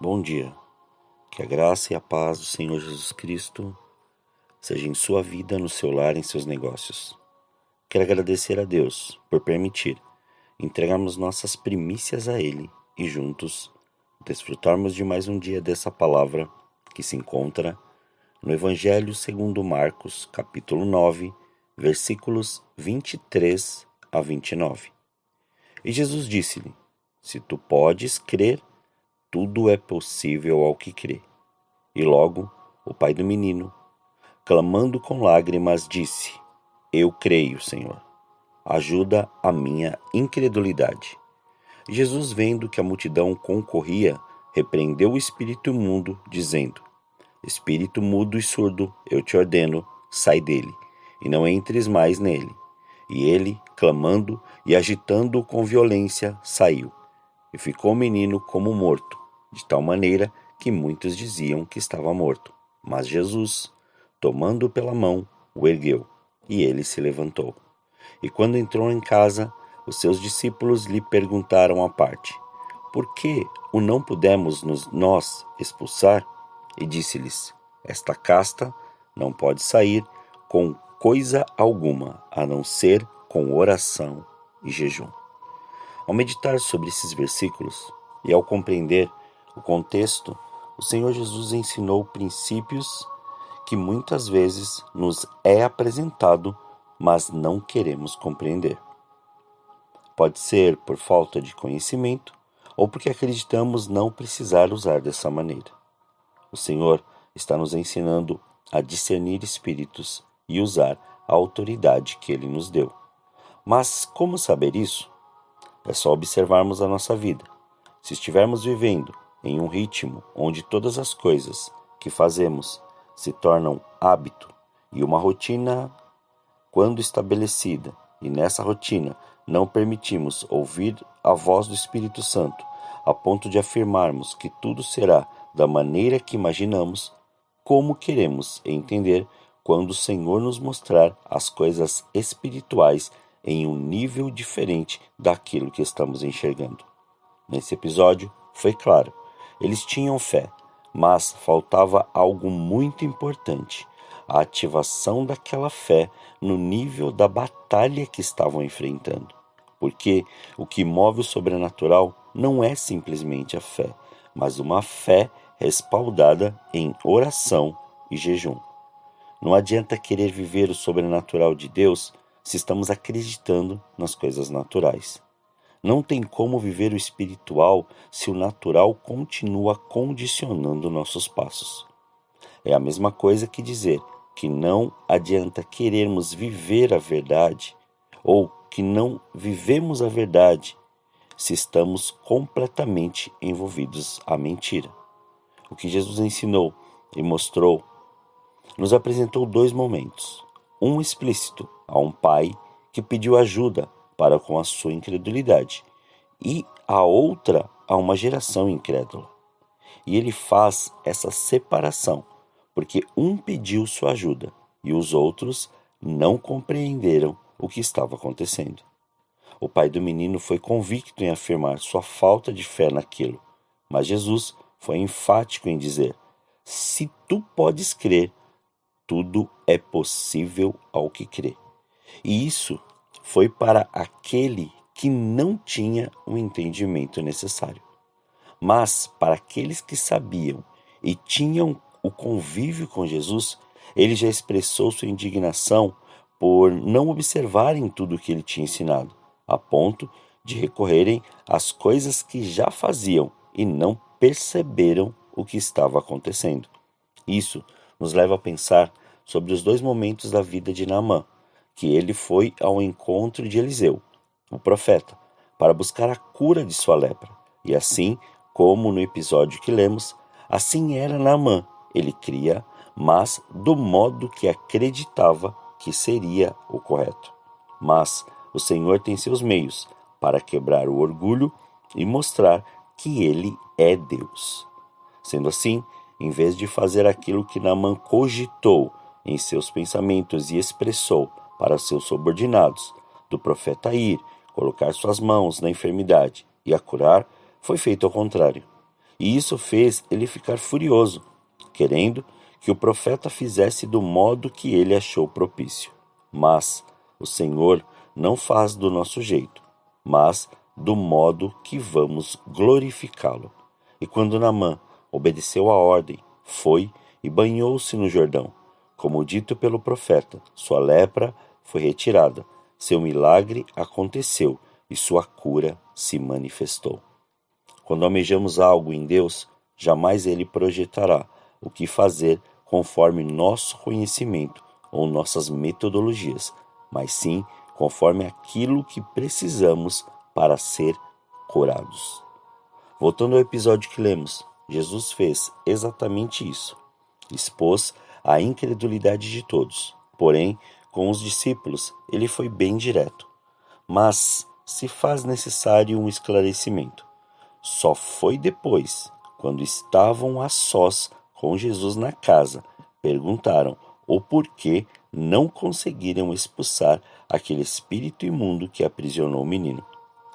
Bom dia, que a graça e a paz do Senhor Jesus Cristo seja em sua vida, no seu lar, em seus negócios. Quero agradecer a Deus por permitir entregarmos nossas primícias a Ele e juntos desfrutarmos de mais um dia dessa palavra que se encontra no Evangelho segundo Marcos, capítulo 9, versículos 23 a 29. E Jesus disse-lhe: Se tu podes crer, tudo é possível ao que crê. E logo o pai do menino, clamando com lágrimas, disse: Eu creio, Senhor. Ajuda a minha incredulidade. Jesus, vendo que a multidão concorria, repreendeu o espírito imundo, dizendo: Espírito mudo e surdo, eu te ordeno, sai dele, e não entres mais nele. E ele, clamando e agitando-o com violência, saiu. E ficou o menino como morto, de tal maneira que muitos diziam que estava morto. Mas Jesus, tomando-o pela mão, o ergueu, e ele se levantou. E quando entrou em casa, os seus discípulos lhe perguntaram à parte: Por que o não pudemos nós expulsar? E disse-lhes: Esta casta não pode sair com coisa alguma, a não ser com oração e jejum. Ao meditar sobre esses versículos e ao compreender o contexto, o Senhor Jesus ensinou princípios que muitas vezes nos é apresentado, mas não queremos compreender. Pode ser por falta de conhecimento ou porque acreditamos não precisar usar dessa maneira. O Senhor está nos ensinando a discernir espíritos e usar a autoridade que Ele nos deu. Mas como saber isso? É só observarmos a nossa vida. Se estivermos vivendo em um ritmo onde todas as coisas que fazemos se tornam hábito e uma rotina, quando estabelecida, e nessa rotina não permitimos ouvir a voz do Espírito Santo, a ponto de afirmarmos que tudo será da maneira que imaginamos, como queremos entender quando o Senhor nos mostrar as coisas espirituais em um nível diferente daquilo que estamos enxergando? Nesse episódio, foi claro, eles tinham fé, mas faltava algo muito importante: a ativação daquela fé no nível da batalha que estavam enfrentando. Porque o que move o sobrenatural não é simplesmente a fé, mas uma fé respaldada em oração e jejum. Não adianta querer viver o sobrenatural de Deus se estamos acreditando nas coisas naturais. Não tem como viver o espiritual se o natural continua condicionando nossos passos. É a mesma coisa que dizer que não adianta querermos viver a verdade ou que não vivemos a verdade se estamos completamente envolvidos à mentira. O que Jesus ensinou e mostrou nos apresentou dois momentos. Um explícito a um pai que pediu ajuda para com a sua incredulidade, e a outra a uma geração incrédula. E ele faz essa separação, porque um pediu sua ajuda e os outros não compreenderam o que estava acontecendo. O pai do menino foi convicto em afirmar sua falta de fé naquilo, mas Jesus foi enfático em dizer: Se tu podes crer, tudo é possível ao que crê. E isso foi para aquele que não tinha o entendimento necessário. Mas para aqueles que sabiam e tinham o convívio com Jesus, ele já expressou sua indignação por não observarem tudo o que ele tinha ensinado, a ponto de recorrerem às coisas que já faziam e não perceberam o que estava acontecendo. Isso nos leva a pensar sobre os dois momentos da vida de Naamã, que ele foi ao encontro de Eliseu, o profeta, para buscar a cura de sua lepra. E assim, como no episódio que lemos, assim era Naamã. Ele cria, mas do modo que acreditava que seria o correto. Mas o Senhor tem seus meios para quebrar o orgulho e mostrar que ele é Deus. Sendo assim, em vez de fazer aquilo que Naamã cogitou em seus pensamentos e expressou para seus subordinados, do profeta ir, colocar suas mãos na enfermidade e a curar, foi feito ao contrário. e isso fez ele ficar furioso, querendo que o profeta fizesse do modo que ele achou propício. Mas o Senhor não faz do nosso jeito, mas do modo que vamos glorificá-lo. E quando Naamã obedeceu à ordem, foi e banhou-se no Jordão, como dito pelo profeta. Sua lepra foi retirada, seu milagre aconteceu e sua cura se manifestou. Quando almejamos algo em Deus, jamais Ele projetará o que fazer conforme nosso conhecimento ou nossas metodologias, mas sim conforme aquilo que precisamos para ser curados. Voltando ao episódio que lemos, Jesus fez exatamente isso. Expôs a incredulidade de todos. Porém, com os discípulos, ele foi bem direto. Mas se faz necessário um esclarecimento. Só foi depois, quando estavam a sós com Jesus na casa, perguntaram o porquê não conseguiram expulsar aquele espírito imundo que aprisionou o menino.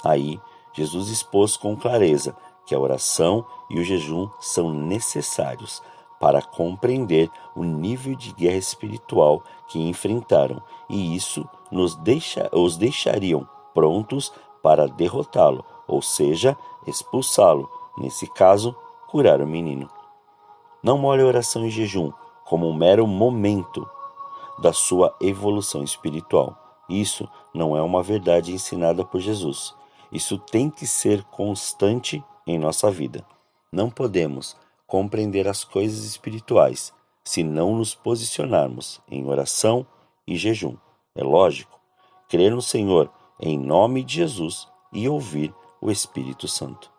Aí, Jesus expôs com clareza que a oração e o jejum são necessários para compreender o nível de guerra espiritual que enfrentaram, e isso os deixariam prontos para derrotá-lo, ou seja, expulsá-lo, nesse caso, curar o menino. Não molhe a oração e jejum como um mero momento da sua evolução espiritual. Isso não é uma verdade ensinada por Jesus. Isso tem que ser constante em nossa vida. Não podemos compreender as coisas espirituais se não nos posicionarmos em oração e jejum. É lógico, crer no Senhor em nome de Jesus e ouvir o Espírito Santo.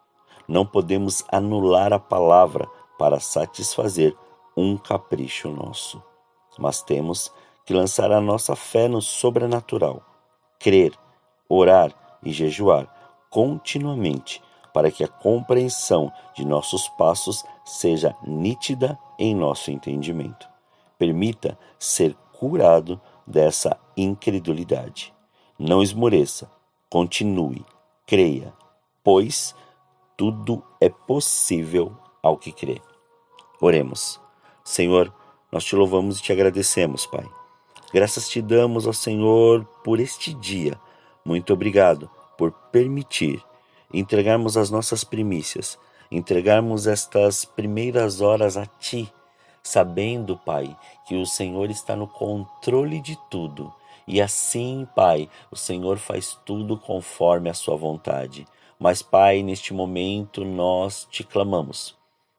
Não podemos anular a palavra para satisfazer um capricho nosso, mas temos que lançar a nossa fé no sobrenatural, crer, orar e jejuar continuamente para que a compreensão de nossos passos seja nítida em nosso entendimento. Permita ser curado dessa incredulidade. Não esmoreça, continue, creia, pois tudo é possível ao que crê. Oremos. Senhor, nós te louvamos e te agradecemos, Pai. Graças te damos ao Senhor por este dia. Muito obrigado por permitir entregarmos as nossas primícias, entregarmos estas primeiras horas a Ti, sabendo, Pai, que o Senhor está no controle de tudo. E assim, Pai, o Senhor faz tudo conforme a sua vontade. Mas, Pai, neste momento nós te clamamos.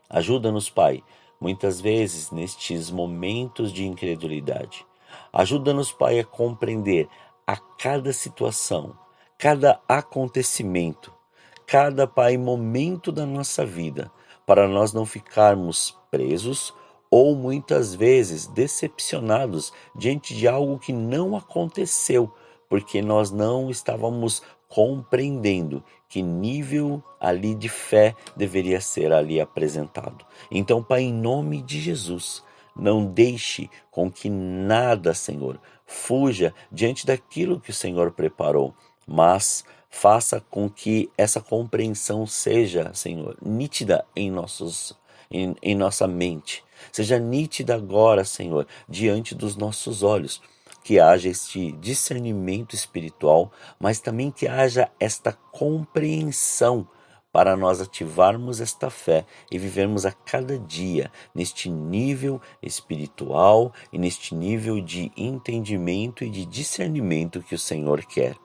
Ajuda-nos, Pai, muitas vezes nestes momentos de incredulidade. Ajuda-nos, Pai, a compreender a cada situação, cada acontecimento, cada, Pai, momento da nossa vida, para nós não ficarmos presos ou muitas vezes decepcionados diante de algo que não aconteceu, porque nós não estávamos compreendendo que nível ali de fé deveria ser ali apresentado. Então, Pai, em nome de Jesus, não deixe com que nada, Senhor, fuja diante daquilo que o Senhor preparou, mas faça com que essa compreensão seja, Senhor, nítida em nossa mente. Seja nítida agora, Senhor, diante dos nossos olhos. Que haja este discernimento espiritual, mas também que haja esta compreensão para nós ativarmos esta fé e vivermos a cada dia neste nível espiritual e neste nível de entendimento e de discernimento que o Senhor quer.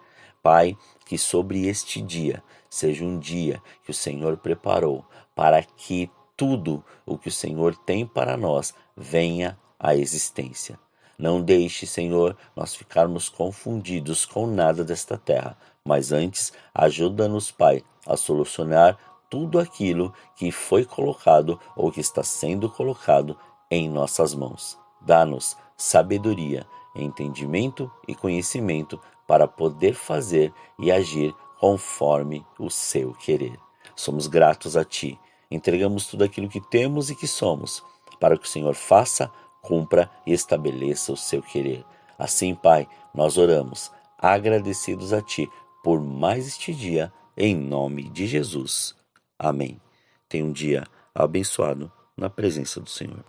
Pai, que sobre este dia seja um dia que o Senhor preparou para que tudo o que o Senhor tem para nós venha à existência. Não deixe, Senhor, nós ficarmos confundidos com nada desta terra, mas antes ajuda-nos, Pai, a solucionar tudo aquilo que foi colocado ou que está sendo colocado em nossas mãos. Dá-nos sabedoria, entendimento e conhecimento para poder fazer e agir conforme o seu querer. Somos gratos a Ti. Entregamos tudo aquilo que temos e que somos, para que o Senhor faça, cumpra e estabeleça o seu querer. Assim, Pai, nós oramos, agradecidos a Ti por mais este dia, em nome de Jesus. Amém. Tenha um dia abençoado na presença do Senhor.